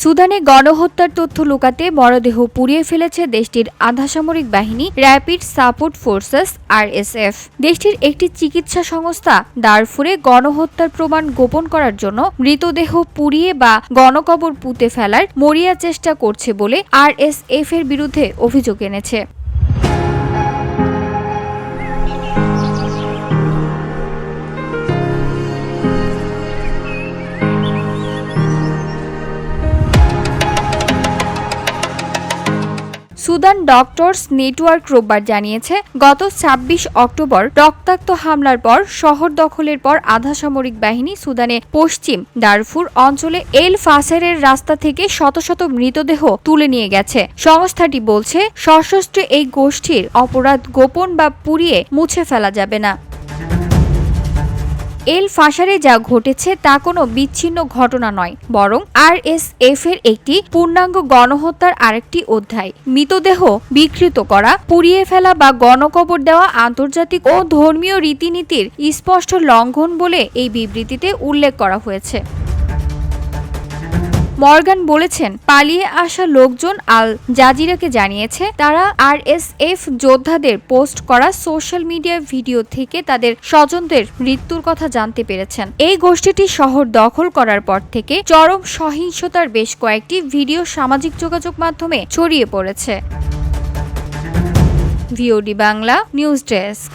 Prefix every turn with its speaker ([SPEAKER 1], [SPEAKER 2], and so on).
[SPEAKER 1] সুদানে গণহত্যার তথ্য লুকাতে মরদেহ পুড়িয়ে ফেলেছে দেশটির আধাসামরিক বাহিনী র্যাপিড সাপোর্ট ফোর্সেস আরএসএফ। দেশটির একটি চিকিৎসা সংস্থা দারফুরে গণহত্যার প্রমাণ গোপন করার জন্য মৃতদেহ পুড়িয়ে বা গণকবর পুঁতে ফেলার মরিয়া চেষ্টা করছে বলে আরএসএফ এর বিরুদ্ধে অভিযোগ এনেছে। সুদান ডক্টরস নেটওয়ার্ক রোববার জানিয়েছে, গত ২৬ অক্টোবর রক্তাক্ত হামলার পর শহর দখলের পর আধাসামরিক বাহিনী সুদানে পশ্চিম দারফুর অঞ্চলে এল ফাসেরের রাস্তা থেকে শত শত মৃতদেহ তুলে নিয়ে গেছে। সংস্থাটি বলছে, সশস্ত্র এই গোষ্ঠীর অপরাধ গোপন বা পুড়িয়ে মুছে ফেলা যাবে না। এল ফাসারে যা ঘটেছে তা কোনো বিচ্ছিন্ন ঘটনা নয়, বরং আরএসএফ এর একটি পূর্ণাঙ্গ গণহত্যার আরেকটি অধ্যায়। মৃতদেহ বিকৃত করা, পুড়িয়ে ফেলা বা গণকবর দেওয়া আন্তর্জাতিক ও ধর্মীয় রীতিনীতির স্পষ্ট লঙ্ঘন বলে এই বিবৃতিতে উল্লেখ করা হয়েছে। মর্গান বলেছেন, পালিয়ে আসা লোকজন আল জাজিরাকে জানিয়েছে তারা আরএসএফ যোদ্ধাদের পোস্ট করা সোশ্যাল মিডিয়া ভিডিও থেকে তাদের স্বজনদের মৃত্যুর কথা জানতে পেরেছেন। এই গোষ্ঠীটি শহর দখল করার পর থেকে চরম সহিংসতার বেশ কয়েকটি ভিডিও সামাজিক যোগাযোগ মাধ্যমে ছড়িয়ে পড়েছে। VOD Bangla news desk.